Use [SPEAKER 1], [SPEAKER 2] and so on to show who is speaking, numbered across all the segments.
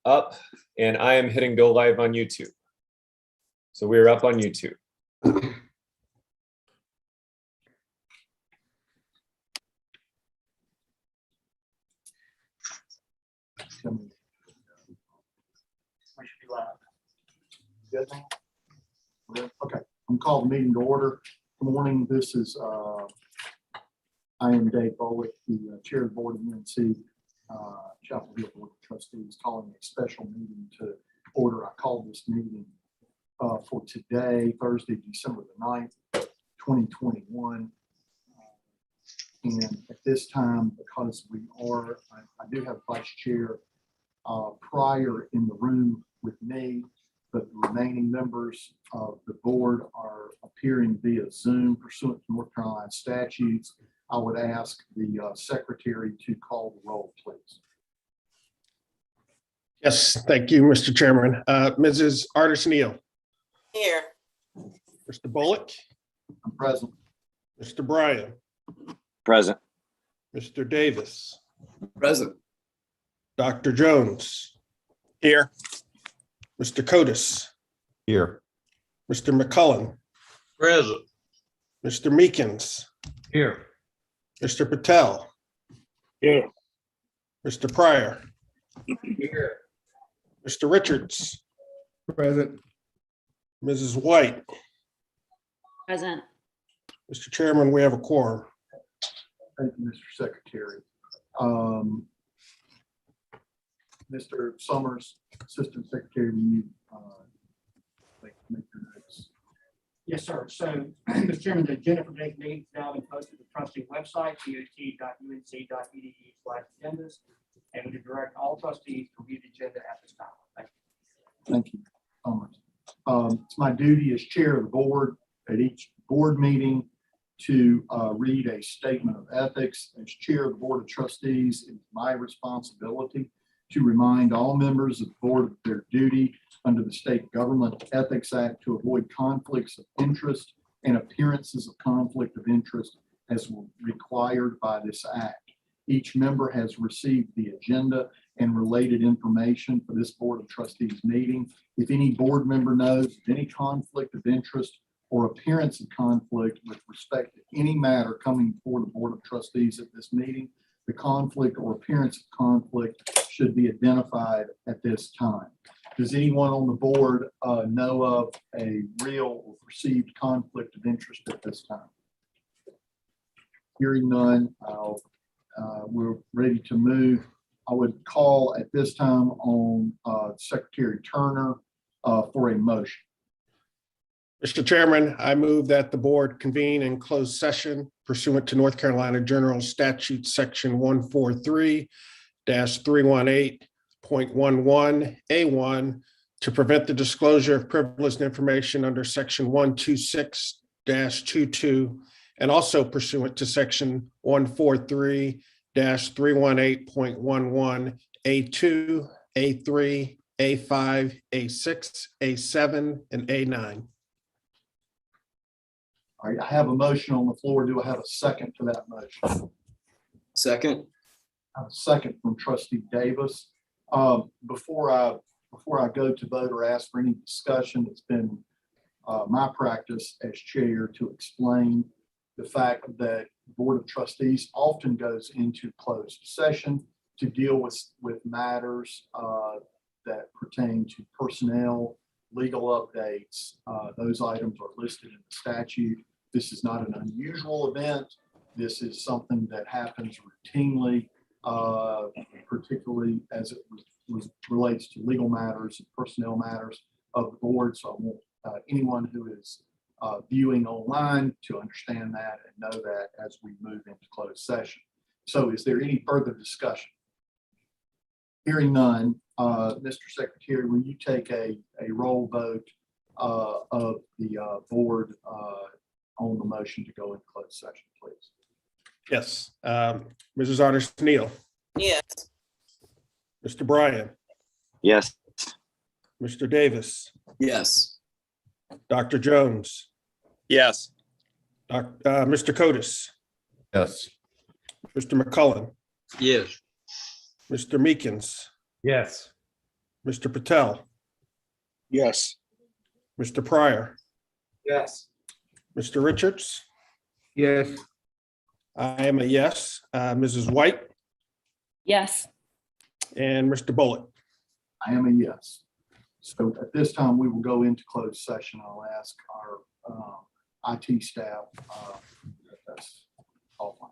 [SPEAKER 1] up, and I am hitting go live on YouTube. So we're up on YouTube.
[SPEAKER 2] We should be live. Good thing? Okay, I'm calling the meeting to order. Good morning. This is I am Dave Bolick, the chair of the board of UNC-Chapel Board of Trustees, calling a special meeting to order. I called this meeting for today, Thursday, December the 9th, 2021. And at this time, because I do have vice chair Pryor in the room with me, but the remaining members of the board are appearing via Zoom pursuant to North Carolina statutes. I would ask the secretary to call the roll, please.
[SPEAKER 3] Yes, thank you, Mr. Chairman. Mrs. Artis-Neal.
[SPEAKER 4] Here.
[SPEAKER 3] Mr. Bullock.
[SPEAKER 2] I'm present.
[SPEAKER 3] Mr. Bryan.
[SPEAKER 5] Present.
[SPEAKER 3] Mr. Davis.
[SPEAKER 5] Present.
[SPEAKER 3] Dr. Jones.
[SPEAKER 5] Here.
[SPEAKER 3] Mr. Codis.
[SPEAKER 5] Here.
[SPEAKER 3] Mr. McCullen.
[SPEAKER 5] Present.
[SPEAKER 3] Mr. Meekins.
[SPEAKER 5] Here.
[SPEAKER 3] Mr. Patel.
[SPEAKER 5] Here.
[SPEAKER 3] Mr. Pryor.
[SPEAKER 5] Here.
[SPEAKER 3] Mr. Richards.
[SPEAKER 5] Present.
[SPEAKER 3] Mrs. White.
[SPEAKER 4] Present.
[SPEAKER 3] Mr. Chairman, we have a quorum.
[SPEAKER 2] Thank you, Mr. Secretary. Mr. Summers, Assistant Secretary, will you make your notes?
[SPEAKER 6] Yes, sir. So, Mr. Chairman, the agenda for today's meeting has now been posted to the trustee website, dot.unc.edu/agendas, and we direct all trustees to review the agenda at this time. Thank you.
[SPEAKER 2] Thank you, Summers. It's my duty as chair of the board at each board meeting to read a statement of ethics. As chair of the board of trustees, it's my responsibility to remind all members of the board of their duty under the State Government Ethics Act to avoid conflicts of interest and appearances of conflict of interest as required by this act. Each member has received the agenda and related information for this board of trustees meeting. If any board member knows of any conflict of interest or appearance of conflict with respect to any matter coming before the board of trustees at this meeting, the conflict or appearance of conflict should be identified at this time. Does anyone on the board know of a real or perceived conflict of interest at this time? Hearing none, we're ready to move. I would call at this time on Secretary Turner for a motion.
[SPEAKER 3] Mr. Chairman, I move that the board convene in closed session pursuant to North Carolina General Statute Section 143-318.11A1 to prevent the disclosure of privileged information under Section 126-22 and also pursuant to Section 143-318.11A2, A3, A5, A6, A7, and A9.
[SPEAKER 2] All right, I have a motion on the floor. Do I have a second to that motion?
[SPEAKER 5] Second.
[SPEAKER 2] I have a second from Trustee Davis. Before I go to vote or ask for any discussion, it's been my practice as chair to explain the fact that the Board of Trustees often goes into closed session to deal with matters that pertain to personnel, legal updates. Those items are listed in the statute. This is not an unusual event. This is something that happens routinely, particularly as it relates to legal matters and personnel matters of the board. So I want anyone who is viewing online to understand that and know that as we move into closed session. So is there any further discussion? Hearing none, Mr. Secretary, will you take a roll vote of the board on the motion to go into closed session, please?
[SPEAKER 3] Yes. Mrs. Artis-Neal.
[SPEAKER 4] Yes.
[SPEAKER 3] Mr. Bryan.
[SPEAKER 5] Yes.
[SPEAKER 3] Mr. Davis.
[SPEAKER 5] Yes.
[SPEAKER 3] Dr. Jones.
[SPEAKER 5] Yes.
[SPEAKER 3] Mr. Codis.
[SPEAKER 5] Yes.
[SPEAKER 3] Mr. McCullen.
[SPEAKER 5] Yes.
[SPEAKER 3] Mr. Meekins.
[SPEAKER 5] Yes.
[SPEAKER 3] Mr. Patel,
[SPEAKER 5] Yes.
[SPEAKER 3] Mr. Pryor,
[SPEAKER 6] Yes.
[SPEAKER 3] Mr. Richards.
[SPEAKER 5] Yes.
[SPEAKER 3] I am a yes. Mrs. White
[SPEAKER 6] Yes.
[SPEAKER 3] and Mr. Bullock.
[SPEAKER 2] I am a yes. So at this time, we will go into closed session. I'll ask our IT staff. If that's all fine.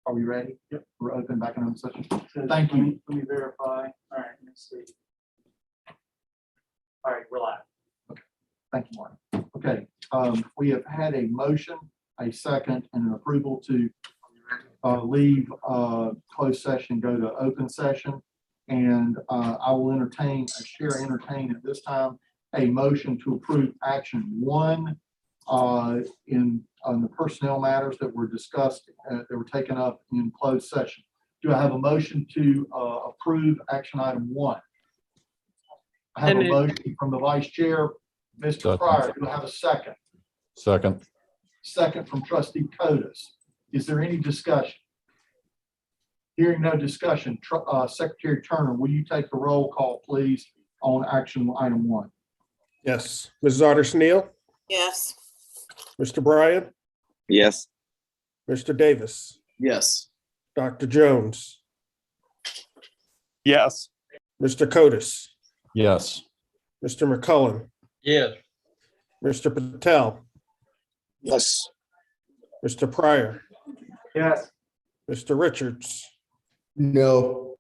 [SPEAKER 2] Are we ready? Yep. We're open back in open session. Thank you.
[SPEAKER 6] Let me verify. All right, let's see. All right, we're live.
[SPEAKER 2] Thank you, Martin. Okay, we have had a motion, a second, and an approval to leave closed session, go to open session. And I will entertain at this time, a motion to approve action 1 on the personnel matters that were discussed, that were taken up in closed session. Do I have a motion to approve action item 1? I have a motion from the vice chair, Mr. Pryor. Do I have a second?
[SPEAKER 5] Second.
[SPEAKER 2] Second from trustee Cotis. Is there any discussion? Hearing no discussion, Secretary Turner, will you take the roll call, please, on action item 1?
[SPEAKER 3] Yes. Mrs. Otter Neal,
[SPEAKER 4] Yes.
[SPEAKER 3] Mr. Bryan,
[SPEAKER 5] Yes.
[SPEAKER 3] Mr. Davis,
[SPEAKER 5] Yes.
[SPEAKER 3] Dr. Jones,
[SPEAKER 5] Yes.
[SPEAKER 3] Mr. Cotis,
[SPEAKER 5] Yes.
[SPEAKER 3] Mr. McCullen,
[SPEAKER 5] Yes.
[SPEAKER 3] Mr. Patel,
[SPEAKER 5] Yes.
[SPEAKER 3] Mr. Pryor,
[SPEAKER 6] Yes.
[SPEAKER 3] Mr. Richards.
[SPEAKER 5] No.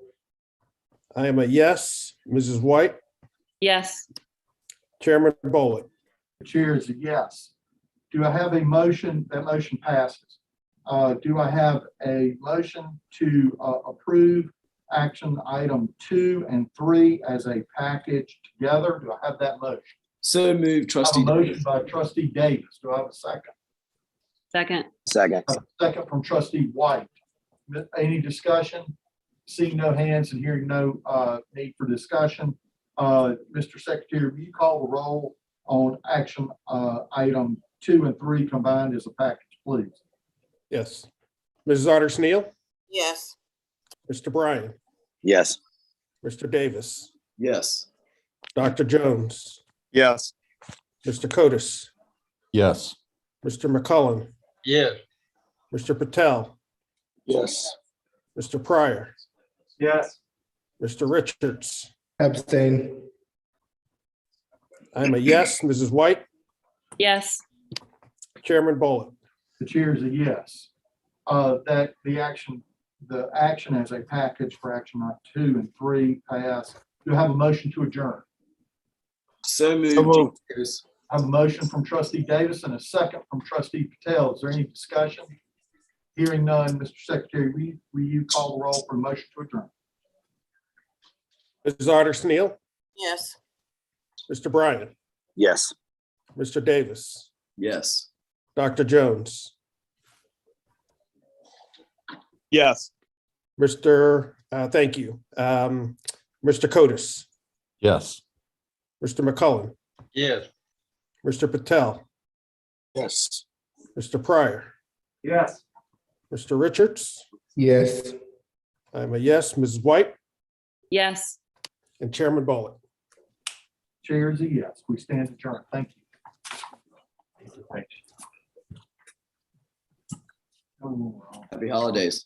[SPEAKER 3] I am a yes. Mrs. White,
[SPEAKER 4] Yes.
[SPEAKER 3] Chairman Bullock.
[SPEAKER 2] The chair is a yes. Do I have a motion? That motion passes. Do I have a motion to approve action item 2 and 3 as a package together? Do I have that motion?
[SPEAKER 5] So moved,
[SPEAKER 2] I have
[SPEAKER 5] trustee.
[SPEAKER 2] a motion by trustee Davis. Do I have a second?
[SPEAKER 4] Second.
[SPEAKER 5] Second.
[SPEAKER 2] I have a second from trustee White. Any discussion? Seeing no hands and hearing no need for discussion, Mr. Secretary, will you call the roll on action item 2 and 3 combined as a package, please?
[SPEAKER 3] Yes. Mrs. Otter Neal,
[SPEAKER 4] Yes.
[SPEAKER 3] Mr. Bryan,
[SPEAKER 5] Yes.
[SPEAKER 3] Mr. Davis,
[SPEAKER 5] Yes.
[SPEAKER 3] Dr. Jones,
[SPEAKER 5] Yes.
[SPEAKER 3] Mr. Cotis,
[SPEAKER 5] Yes.
[SPEAKER 3] Mr. McCullen,
[SPEAKER 5] Yes.
[SPEAKER 3] Mr. Patel,
[SPEAKER 5] Yes.
[SPEAKER 3] Mr. Pryor,
[SPEAKER 6] Yes.
[SPEAKER 3] Mr. Richards.
[SPEAKER 5] Abstain.
[SPEAKER 3] I'm a yes. Mrs. White,
[SPEAKER 4] Yes.
[SPEAKER 3] Chairman Bullock.
[SPEAKER 2] The chair is a yes. That the action as a package for action item 2 and 3 pass. Do I have a motion to adjourn?
[SPEAKER 5] So moved.
[SPEAKER 2] I have a motion from trustee Davis and a second from trustee Patel. Is there any discussion? Hearing none, Mr. Secretary, will you call the roll for a motion to adjourn?
[SPEAKER 3] Mrs. Otter Neal,
[SPEAKER 4] Yes.
[SPEAKER 3] Mr. Bryan,
[SPEAKER 5] Yes.
[SPEAKER 3] Mr. Davis,
[SPEAKER 5] Yes.
[SPEAKER 3] Dr. Jones,
[SPEAKER 5] Yes.
[SPEAKER 3] Thank you. Mr. Cotis,
[SPEAKER 5] Yes.
[SPEAKER 3] Mr. McCullen,
[SPEAKER 5] Yes.
[SPEAKER 3] Mr. Patel,
[SPEAKER 5] Yes.
[SPEAKER 3] Mr. Pryor,
[SPEAKER 6] Yes.
[SPEAKER 3] Mr. Richards.
[SPEAKER 5] Yes.
[SPEAKER 3] I'm a yes. Mrs. White
[SPEAKER 4] Yes.
[SPEAKER 3] and Chairman Bullock.
[SPEAKER 2] Chair is a yes. We stand adjourned. Thank you.
[SPEAKER 5] Happy holidays.